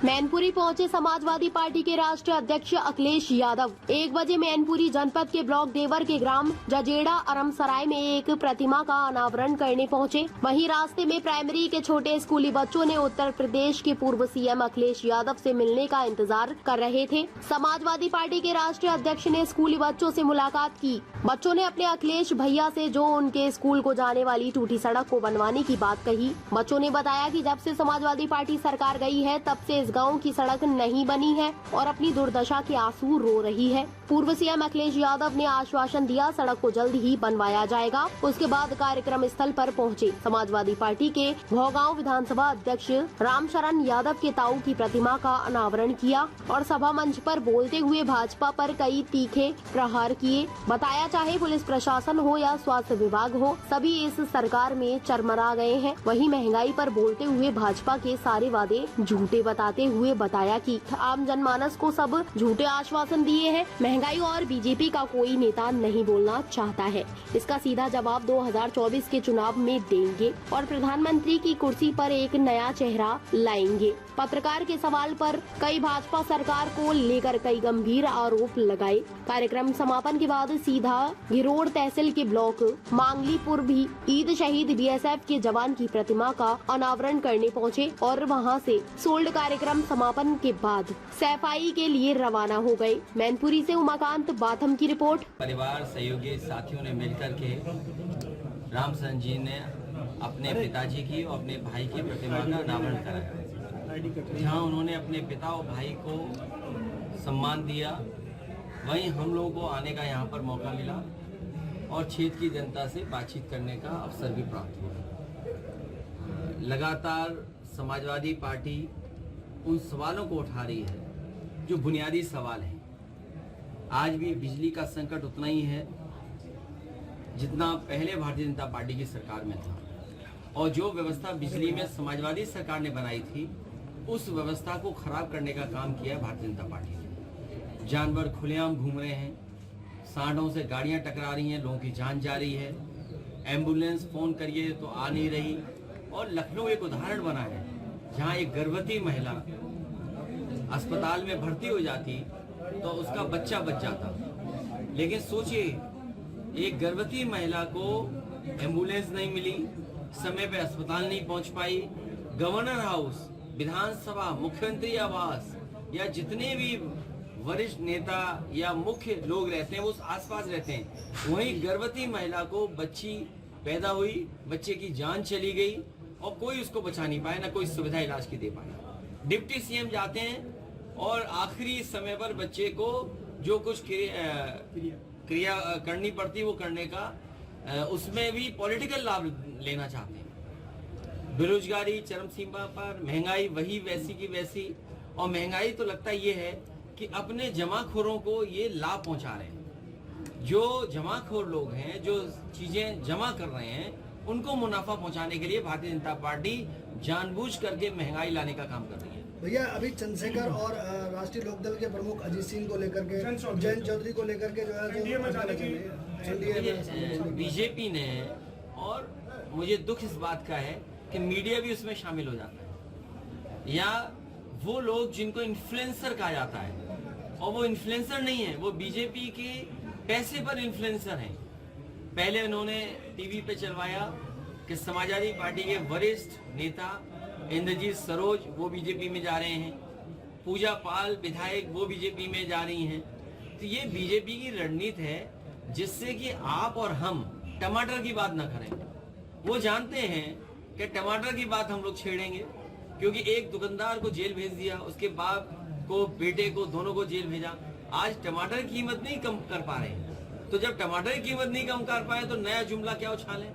मैनपुरी पहुंचे समाजवादी पार्टी के राष्ट्रीय अध्यक्ष अखिलेश यादव। 1 बजे मैनपुरी जनपद के ब्लॉक देवर के ग्राम जजेड़ा अरमसराय में एक प्रतिमा का अनावरण करने पहुंचे। वहीं रास्ते में प्राइमरी के छोटे स्कूली बच्चों ने उत्तर प्रदेश के पूर्व सीएम अखिलेश यादव से मिलने का इंतजार कर रहे थे। समाजवादी पार्टी के राष्ट्रीय अध्यक्ष ने स्कूली बच्चों से मुलाकात की। बच्चों ने अपने अखिलेश भैया से जो उनके स्कूल को जाने वाली टूटी सड़क को बनवाने की बात कही। बच्चों ने बताया कि जब से समाजवादी पार्टी सरकार गई है तब से इस गांव की सड़क नहीं बनी है और अपनी दुर्दशा के आंसू रो रही है। पूर्व सीएम अखिलेश यादव ने आश्वासन दिया सड़क को जल्द ही बनवाया जाएगा। उसके बाद कार्यक्रम स्थल पर पहुंचे समाजवादी पार्टी के भौगांव विधानसभा अध्यक्ष रामशरण यादव के ताऊ की प्रतिमा का अनावरण किया और सभा मंच पर बोलते हुए भाजपा पर कई तीखे प्रहार किए। बताया चाहे पुलिस प्रशासन हो या स्वास्थ्य विभाग हो, सभी इस सरकार में चरमरा गए हैं। वहीं महंगाई पर बोलते हुए भाजपा के सारे वादे झूठे बताते हुए बताया कि आम जनमानस को सब झूठे आश्वासन दिए हैं। महंगाई और बीजेपी का कोई नेता नहीं बोलना चाहता है। इसका सीधा जवाब 2024 के चुनाव में देंगे और प्रधानमंत्री की कुर्सी पर एक नया चेहरा लाएंगे। पत्रकार के सवाल पर कई भाजपा सरकार को लेकर कई गंभीर आरोप लगाए। कार्यक्रम समापन के बाद सीधा गिरोड़ तहसील के ब्लॉक मांगलीपुर भी ईद शहीद बीएसएफ के जवान की प्रतिमा का अनावरण करने पहुंचे और वहां से सोल्ड कार्यक्रम समापन के बाद सफाई के लिए रवाना हो गए। मैनपुरी से उमाकांत बाथम की रिपोर्ट। परिवार सहयोगी साथियों ने मिलकर के रामचंद्र जी ने अपने पिताजी की और अपने भाई की प्रतिमा का अनावरण कराया, जहां उन्होंने अपने पिता और भाई को सम्मान दिया। वहीं हम लोगों को आने का यहाँ पर मौका मिला और क्षेत्र की जनता से बातचीत करने का अवसर भी प्राप्त हुआ। लगातार समाजवादी पार्टी उन सवालों को उठा रही है जो बुनियादी सवाल हैं। आज भी बिजली का संकट उतना ही है जितना पहले भारतीय जनता पार्टी की सरकार में था, और जो व्यवस्था बिजली में समाजवादी सरकार ने बनाई थी उस व्यवस्था को खराब करने का काम किया भारतीय जनता पार्टी ने। जानवर खुलेआम घूम रहे हैं, सांडों से गाड़ियां टकरा रही हैं, लोगों की जान जा रही है, एम्बुलेंस फोन करिए तो आ नहीं रही। और लखनऊ एक उदाहरण बना है जहां एक गर्भवती महिला अस्पताल में भर्ती हो जाती तो उसका बच्चा बच जाता। लेकिन सोचिए, एक गर्भवती महिला को एम्बुलेंस नहीं मिली, समय पे अस्पताल नहीं पहुंच पाई। गवर्नर हाउस, विधानसभा, मुख्यमंत्री आवास या जितने भी वरिष्ठ नेता या मुख्य लोग रहते हैं वो आसपास रहते हैं। वहीं गर्भवती महिला को बच्ची पैदा हुई, बच्चे की जान चली गई और कोई उसको बचा नहीं पाया, ना कोई सुविधा इलाज की दे पाया। डिप्टी सीएम जाते हैं और आखिरी समय पर बच्चे को जो कुछ क्रिया करनी पड़ती वो करने का, उसमें भी पॉलिटिकल लाभ लेना चाहते हैं। बेरोजगारी चरम सीमा पर, महंगाई वही वैसी की वैसी। और महंगाई तो लगता ये है कि अपने जमाखोरों को ये लाभ पहुंचा रहे हैं। जो जमाखोर लोग हैं, जो चीजें जमा कर रहे हैं, उनको मुनाफा पहुंचाने के लिए भारतीय जनता पार्टी जानबूझ करके महंगाई लाने का काम कर रही है। भैया, अभी चंद्रशेखर और राष्ट्रीय लोकदल के प्रमुख अजीत सिंह को लेकर के, जयंत चौधरी को लेकर के जो है बीजेपी ने, और मुझे दुख इस बात का है कि मीडिया भी उसमें शामिल हो जाता है, या वो लोग जिनको इन्फ्लुएंसर कहा जाता है, और वो इन्फ्लुएंसर नहीं है, वो बीजेपी के पैसे पर इन्फ्लुएंसर हैं। पहले उन्होंने टीवी पे चलवाया कि समाजवादी पार्टी के वरिष्ठ नेता इंद्रजीत सरोज वो बीजेपी में जा रहे हैं, पूजा पाल विधायक वो बीजेपी में जा रही हैं। तो ये बीजेपी की रणनीति है जिससे कि आप और हम टमाटर की बात ना करें। वो जानते हैं कि टमाटर की बात हम लोग छेड़ेंगे, क्योंकि एक दुकानदार को जेल भेज दिया, उसके बाप को, बेटे को, दोनों को जेल भेजा। आज टमाटर की कीमत नहीं कम कर पा रहे हैं, तो जब टमाटर की कीमत नहीं कम कर पाए तो नया जुमला क्या उछालें।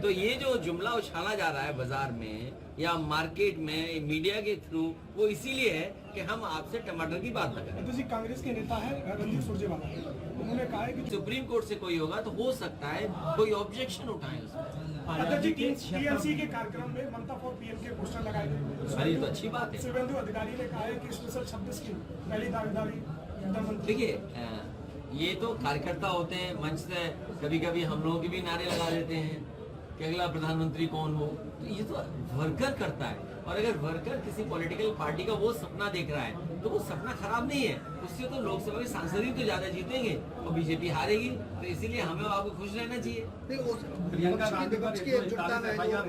तो ये जो जुमला उछाला जा रहा है बाजार में या मार्केट में मीडिया के थ्रू, वो इसीलिए है कि हम आपसे टमाटर की बात न करें। तो जी कांग्रेस के नेता है रणदीप सुरजेवाला, उन्होंने कहा है कि सुप्रीम कोर्ट से कोई होगा तो हो सकता है कोई ऑब्जेक्शन उठाए उसमें। टीएमसी के कार्यक्रम में ममता फॉर पीएम के पोस्टर लगाए गए। अरे तो अच्छी बात है। शुभेंदु अधिकारी ने कहा है कि स्पेशल 26 की पहली दावेदारी। देखिए, ये तो कार्यकर्ता होते हैं, मंच से कभी कभी हम लोगों के भी नारे लगा देते हैं, कि अगला प्रधानमंत्री कौन हो, तो ये तो वर्कर करता है। और अगर वर्कर किसी पॉलिटिकल पार्टी का वो सपना देख रहा है तो वो सपना खराब नहीं है, उससे तो लोकसभा के सांसद ही तो ज्यादा जीतेंगे और बीजेपी हारेगी। तो इसीलिए हमें आपको खुश रहना चाहिए। विपक्ष की एकजुटता में जो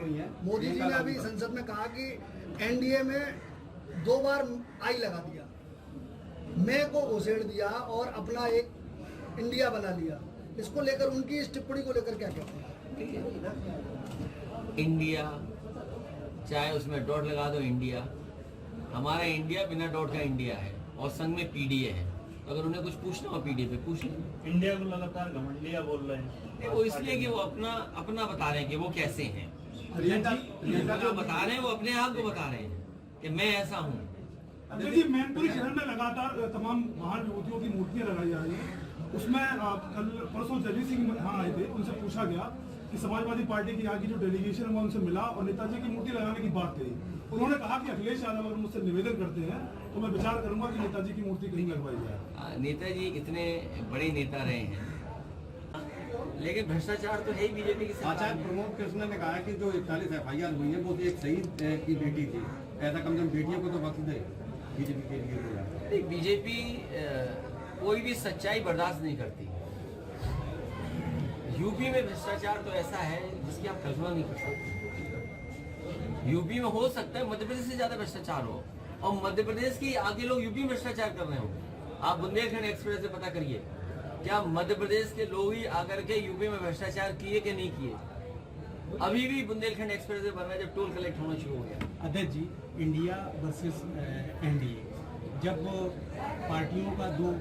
मोदी जी ने अभी संसद में कहा कि एनडीए में 2 बार आई लगा दिया, मैं को घुसेड़ दिया और अपना एक इंडिया बना लिया, इसको लेकर उनकी इस टिप्पणी को लेकर क्या कहते हैं? इंडिया चाहे उसमें डॉट लगा दो, इंडिया हमारा इंडिया बिना डॉट का इंडिया है और संग में पीडीए है। तो अगर उन्हें कुछ पूछना हो पीडीए पे पूछ लें। इंडिया को लगातार घमंडिया बोल रहे हैं। वो इसलिए कि वो अपना बता रहे हैं कि वो कैसे हैं। जो बता रहे हैं वो अपने आप को बता रहे हैं कि मैं ऐसा हूँ। देखिए, मैनपुरी शहर में लगातार तमाम महान विभूतियों की मूर्तियां लगाई जा रही हैं। उसमें कल परसों जगजीत सिंह यहाँ आए थे, उनसे पूछा गया कि समाजवादी पार्टी की यहाँ की जो डेलीगेशन है उनसे मिला और नेताजी की मूर्ति लगाने की बात कही। उन्होंने कहा कि अखिलेश यादव अगर मुझसे निवेदन करते हैं तो मैं विचार करूंगा कि नेताजी की मूर्ति कहीं लगवाई जाए। नेताजी इतने बड़े नेता रहे हैं, लेकिन भ्रष्टाचार तो है ही बीजेपी की सरकार। आचार्य प्रमोद कृष्ण ने कहा कि जो 41 FIR हुई है वो एक शहीद की बेटी थी, ऐसा कम से कम बेटियों को तो बख्श दे बीजेपी के लिए। बीजेपी कोई भी सच्चाई बर्दाश्त नहीं करती। यूपी में भ्रष्टाचार तो ऐसा है जिसकी आप कल्पना नहीं कर सकते। यूपी में हो सकता है मध्य प्रदेश से ज्यादा भ्रष्टाचार हो और मध्य प्रदेश की आगे लोग यूपी में भ्रष्टाचार कर रहे हो। आप बुंदेलखंड एक्सप्रेस से पता करिए, क्या मध्य प्रदेश के लोग ही आकर के यूपी में भ्रष्टाचार किए कि नहीं किए। अभी भी बुंदेलखंड एक्सप्रेस से बन रहा है जब टोल कलेक्ट होना शुरू हो गया। अध्यक्ष जी, इंडिया वर्सेस एनडीए, जब पार्टियों का दो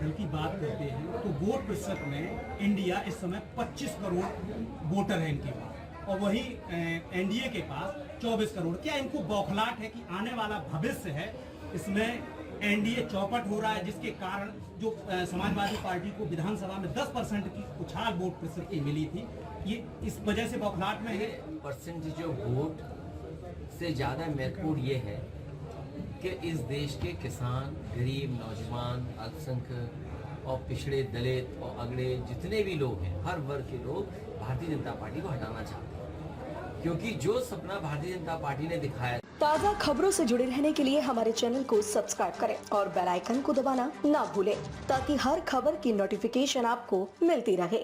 दल की बात करते हैं तो वोट प्रतिशत में इंडिया इस समय 25 करोड़ वोटर है इनके पास और वही एनडीए के पास 24 करोड़। क्या इनको बौखलाहट है कि आने वाला भविष्य है इसमें एनडीए चौपट हो रहा है, जिसके कारण जो समाजवादी पार्टी को विधानसभा में 10% की उछाल वोट प्रतिशत की मिली थी, ये इस वजह से बौखलाहट में है। परसेंटेज ऑफ वोट से ज्यादा महत्वपूर्ण ये है कि इस देश के किसान, गरीब, नौजवान, अल्पसंख्यक और पिछड़े, दलित और अगड़े जितने भी लोग हैं, हर वर्ग के लोग भारतीय जनता पार्टी को हटाना चाहते हैं, क्योंकि जो सपना भारतीय जनता पार्टी ने दिखाया। ताज़ा खबरों से जुड़े रहने के लिए हमारे चैनल को सब्सक्राइब करें और बेल आइकन को दबाना ना भूलें ताकि हर खबर की नोटिफिकेशन आपको मिलती रहे।